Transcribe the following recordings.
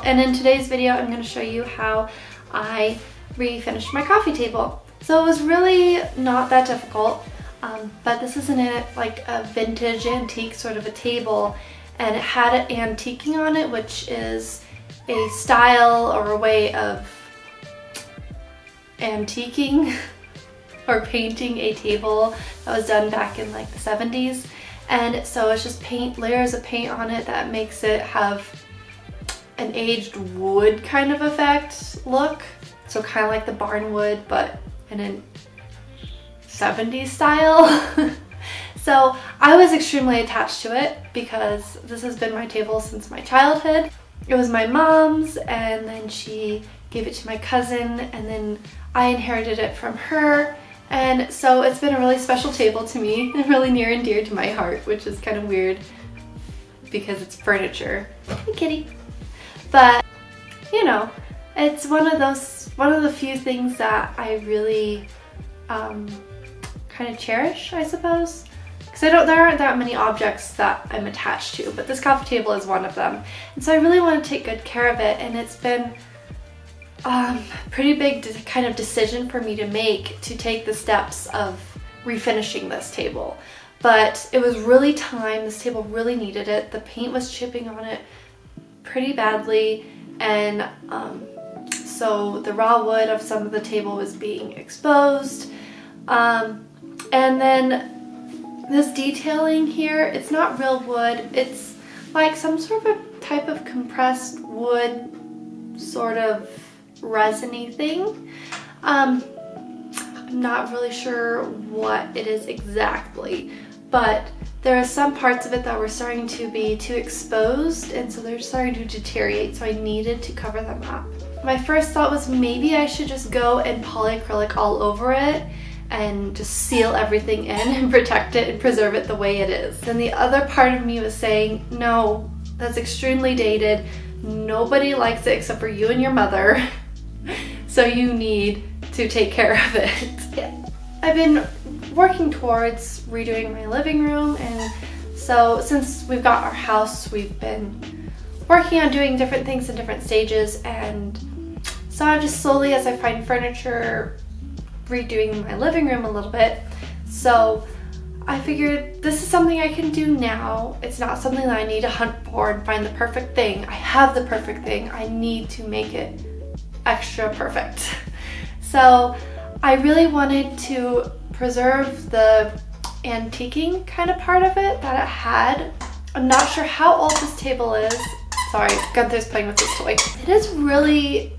And in today's video I'm going to show you how I refinished my coffee table. So it was really not that difficult, but this is like a vintage antique sort of a table, and it had an antiquing on it, which is a style or a way of antiquing or painting a table that was done back in like the 70s. And so it's just layers of paint on it that makes it have an aged wood kind of effect look. So kind of like the barn wood, but in a 70s style. So I was extremely attached to it because this has been my table since my childhood. It was my mom's, and then she gave it to my cousin, and then I inherited it from her. And so it's been a really special table to me and really near and dear to my heart, which is kind of weird because it's furniture. Hey, kitty. But, you know, it's one of the few things that I really kind of cherish, I suppose. Because there aren't that many objects that I'm attached to, but this coffee table is one of them. And so I really want to take good care of it, and it's been a pretty big kind of decision for me to make, to take the steps of refinishing this table. But it was really time. This table really needed it. The paint was chipping on it pretty badly, and so the raw wood of some of the table was being exposed, and then this detailing here, it's not real wood, it's like some sort of a type of compressed wood, sort of resiny thing. I'm not really sure what it is exactly, but there are some parts of it that were starting to be too exposed, and so they're starting to deteriorate, so I needed to cover them up. My first thought was maybe I should just go and polyacrylic all over it and just seal everything in and protect it and preserve it the way it is. Then the other part of me was saying, no, that's extremely dated. Nobody likes it except for you and your mother, so you need to take care of it. I've been working towards redoing my living room, and so since we've got our house, we've been working on doing different things in different stages, and so I'm just slowly, as I find furniture, redoing my living room a little bit. So I figured this is something I can do now. It's not something that I need to hunt for and find the perfect thing. I have the perfect thing. I need to make it extra perfect. So I really wanted to preserve the antiquing kind of part of it that it had. I'm not sure how old this table is. Sorry, Gunther's playing with this toy. It is really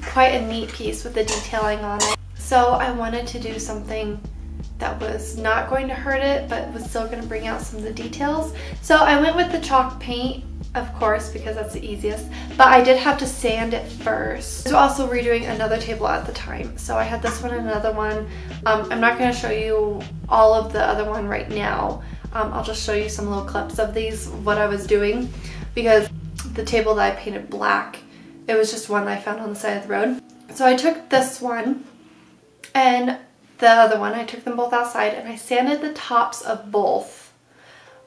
quite a neat piece with the detailing on it. So I wanted to do something that was not going to hurt it, but was still going to bring out some of the details. So I went with the chalk paint, of course, because that's the easiest, but I did have to sand it first. I was also redoing another table at the time, so I had this one and another one. I'm not going to show you all of the other one right now. I'll just show you some little clips of these, what I was doing, because the table that I painted black, it was just one that I found on the side of the road. So I took this one and the other one, I took them both outside, and I sanded the tops of both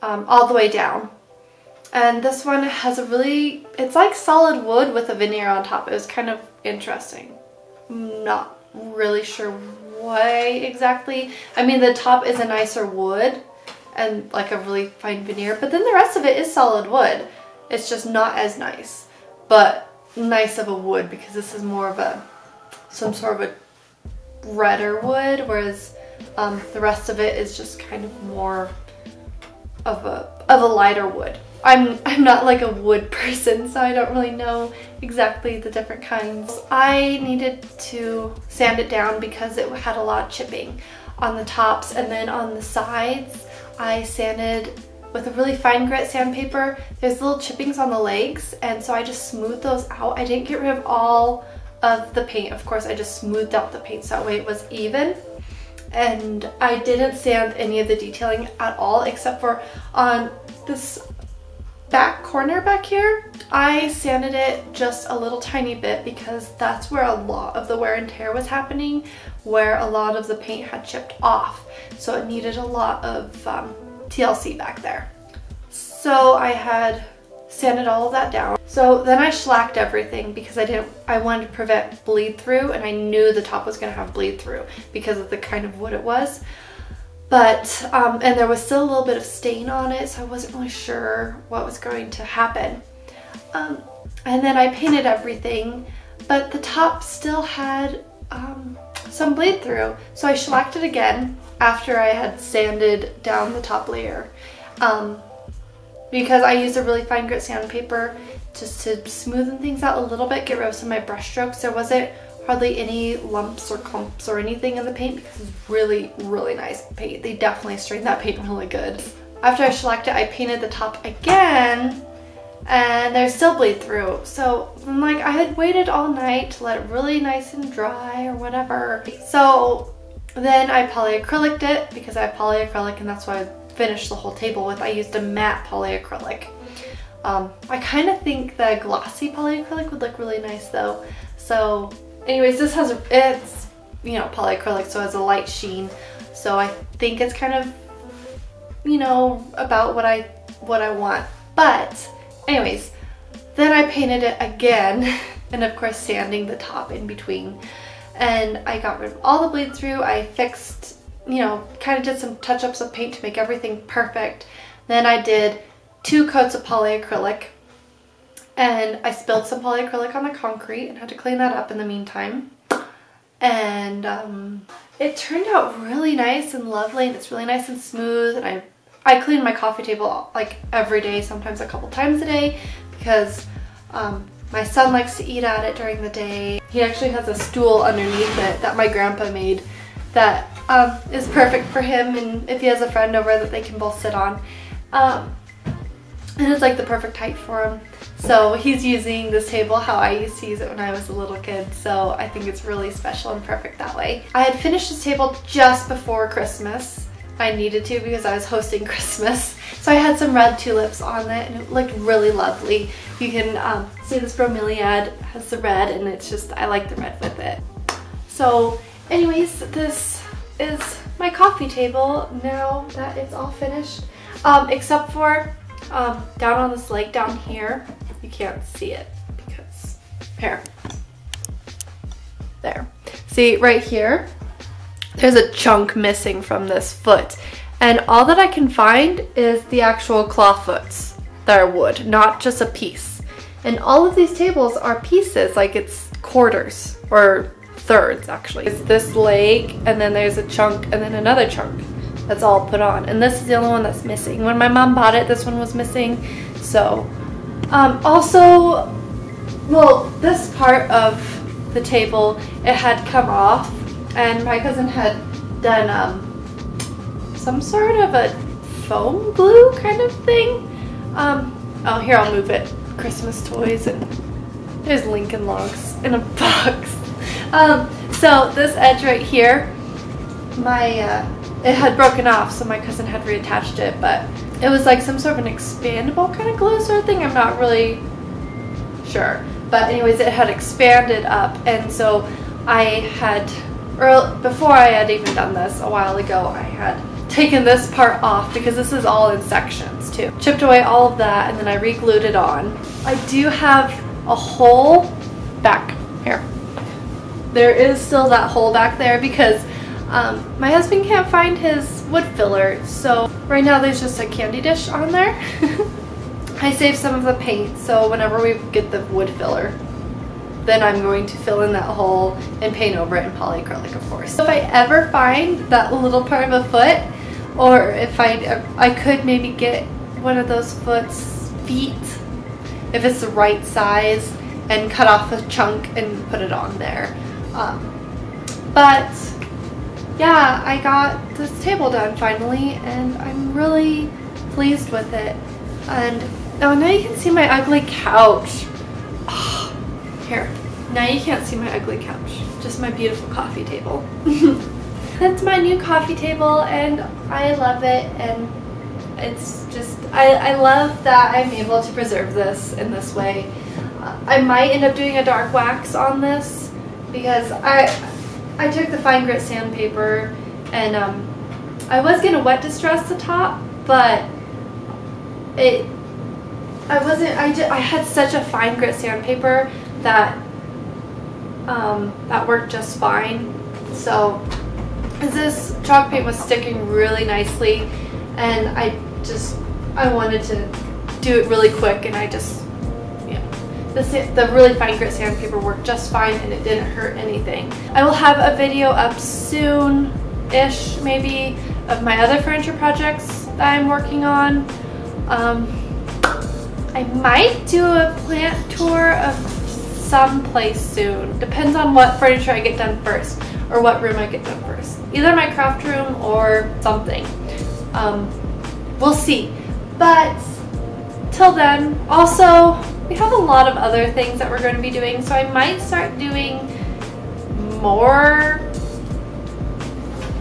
all the way down. And this one has it's like solid wood with a veneer on top. It was kind of interesting. I'm not really sure why exactly. I mean, the top is a nicer wood and like a really fine veneer, but then the rest of it is solid wood. It's just not as nice, but nice of a wood, because this is more of some sort of a redder wood, whereas the rest of it is just kind of more of a lighter wood. I'm not like a wood person, so I don't really know exactly the different kinds. I needed to sand it down because it had a lot of chipping on the tops, and then on the sides I sanded with a really fine grit sandpaper. There's little chippings on the legs, and so I just smoothed those out. I didn't get rid of all of the paint, of course. I just smoothed out the paint so that way it was even. And I didn't sand any of the detailing at all, except for on this back corner back here, I sanded it just a little tiny bit because that's where a lot of the wear and tear was happening, where a lot of the paint had chipped off. So it needed a lot of TLC back there. So I had sanded all of that down. So then I shellacked everything because I wanted to prevent bleed through, and I knew the top was gonna have bleed through because of the kind of wood it was. But, and there was still a little bit of stain on it, so I wasn't really sure what was going to happen. And then I painted everything, but the top still had some bleed through. So I shellacked it again after I had sanded down the top layer. Because I used a really fine grit sandpaper just to smoothen things out a little bit, get rid of some of my brush strokes. There wasn't hardly any lumps or clumps or anything in the paint because it's really, really nice paint. They definitely straightened that paint really good. After I shellacked it, I painted the top again, and there's still bleed through. So I'm like, I had waited all night to let it really nice and dry or whatever. So then I polyacryliced it because I have polyacrylic, and that's why I finished the whole table with. I used a matte polyacrylic. I kind of think the glossy polyacrylic would look really nice though. So anyways, this has, it's, you know, polyacrylic, so it has a light sheen. So I think it's kind of, you know, about what I want. But anyways, then I painted it again, and of course sanding the top in between. And I got rid of all the bleed through. I fixed, you know, kind of did some touch-ups of paint to make everything perfect. Then I did 2 coats of polyacrylic, and I spilled some polyacrylic on the concrete and had to clean that up in the meantime. And it turned out really nice and lovely, and it's really nice and smooth. And I clean my coffee table like every day, sometimes a couple times a day, because my son likes to eat at it during the day. He actually has a stool underneath it that my grandpa made that is perfect for him, and if he has a friend over that they can both sit on. And it's like the perfect height for him. So he's using this table how I used to use it when I was a little kid. So I think it's really special and perfect that way. I had finished this table just before Christmas. I needed to because I was hosting Christmas. So I had some red tulips on it, and it looked really lovely. You can see this bromeliad has the red, and it's just, I like the red with it. So anyways, this is my coffee table now that it's all finished. Except for down on this leg down here, you can't see it because, here, there. See right here, there's a chunk missing from this foot, and all that I can find is the actual claw foots that are wood, not just a piece. And all of these tables are pieces, like it's quarters or thirds actually. It's this leg, and then there's a chunk, and then another chunk. That's all put on, and this is the only one that's missing. When my mom bought it, this one was missing. So also, well, this part of the table, it had come off, and my cousin had done some sort of a foam glue kind of thing. Oh, here, I'll move it. Christmas toys, and there's Lincoln Logs in a box. So this edge right here, it had broken off, so my cousin had reattached it, but it was like some sort of an expandable kind of glue sort of thing. I'm not really sure. But anyways, it had expanded up, and so I had, before I had even done this a while ago, I had taken this part off because this is all in sections too. Chipped away all of that, and then I re-glued it on. I do have a hole back here. There is still that hole back there because my husband can't find his wood filler, so right now there's just a candy dish on there. I saved some of the paint, so whenever we get the wood filler, then I'm going to fill in that hole and paint over it in polyacrylic, of course. So if I ever find that little part of a foot, or if I could maybe get one of those feet, if it's the right size, and cut off a chunk and put it on there. But yeah, I got this table done finally, and I'm really pleased with it. And oh, now you can see my ugly couch. Oh, here, now you can't see my ugly couch, just my beautiful coffee table. That's my new coffee table, and I love it, and it's just, I love that I'm able to preserve this in this way. I might end up doing a dark wax on this because I took the fine grit sandpaper and I was gonna wet distress the top, but I had such a fine grit sandpaper that that worked just fine. So this chalk paint was sticking really nicely, and I wanted to do it really quick, and I just, yeah, the really fine grit sandpaper worked just fine, and it didn't hurt anything. I will have a video up soon-ish, maybe, of my other furniture projects that I'm working on. I might do a plant tour of some place soon. Depends on what furniture I get done first, or what room I get done first. Either my craft room or something. We'll see. But till then, also, we have a lot of other things that we're going to be doing, so I might start doing more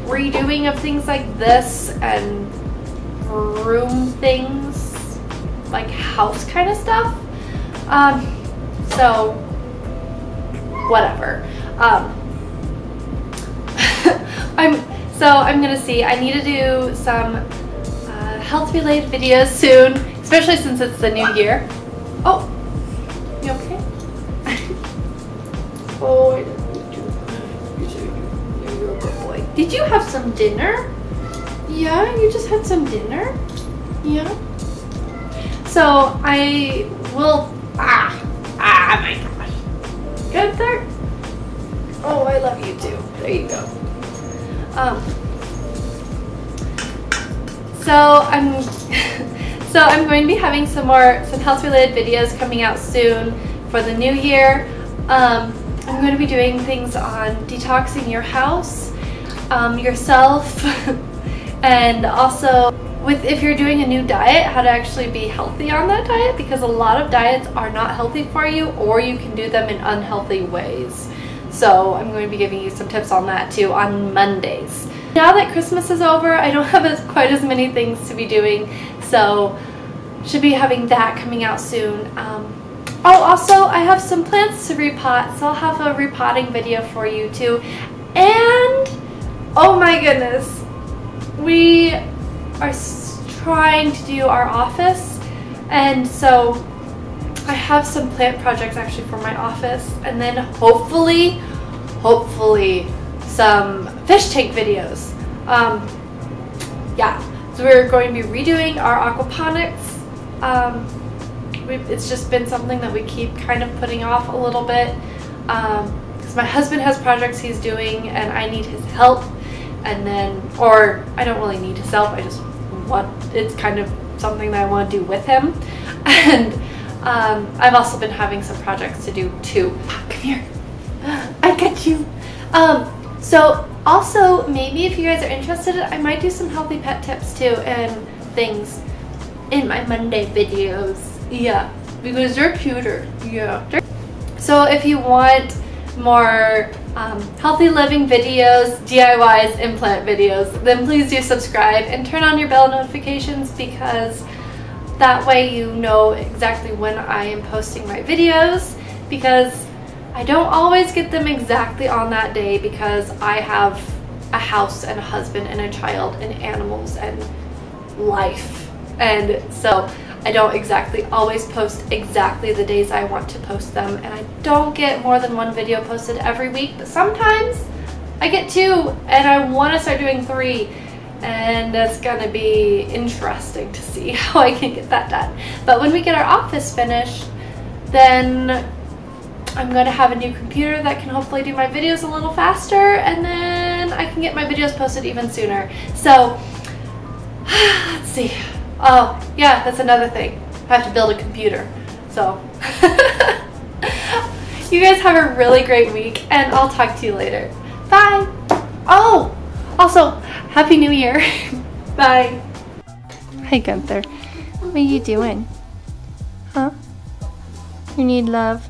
redoing of things like this and room things, like house kind of stuff. So whatever. I'm gonna see. I need to do some health related videos soon, especially since it's the new year. Oh, you okay? Oh, I didn't need you. You're a good boy. Did you have some dinner? Yeah, you just had some dinner? Yeah. So I will, my gosh. Good there? Oh, I love you too. There you go. So I'm going to be having some health related videos coming out soon for the new year. I'm going to be doing things on detoxing your house, yourself, and also if you're doing a new diet, how to actually be healthy on that diet, because a lot of diets are not healthy for you, or you can do them in unhealthy ways. So I'm going to be giving you some tips on that too on Mondays. Now that Christmas is over, I don't have quite as many things to be doing, so should be having that coming out soon. Also, I have some plants to repot, so I'll have a repotting video for you too. And oh my goodness, we are trying to do our office, and so I have some plant projects actually for my office, and then hopefully some fish tank videos. Yeah, so we're going to be redoing our aquaponics. It's just been something that we keep kind of putting off a little bit, because my husband has projects he's doing and I need his help, and then, or I don't really need his help, it's kind of something that I want to do with him. And I've also been having some projects to do too. Come here, I got you. So also, maybe if you guys are interested, I might do some healthy pet tips too and things in my Monday videos. Yeah, because they're cuter. Yeah. So if you want more healthy living videos, DIYs, implant videos, then please do subscribe and turn on your bell notifications, because that way you know exactly when I am posting my videos, because I don't always get them exactly on that day, because I have a house and a husband and a child and animals and life, and so I don't exactly always post exactly the days I want to post them, and I don't get more than one video posted every week, but sometimes I get 2, and I want to start doing 3, and it's gonna be interesting to see how I can get that done. But when we get our office finished, then I'm going to have a new computer that can hopefully do my videos a little faster, and then I can get my videos posted even sooner. So let's see. Oh yeah, that's another thing. I have to build a computer. So you guys have a really great week, and I'll talk to you later. Bye. Oh, also, Happy New Year. Bye. Hi Gunther. What are you doing? Huh? You need love?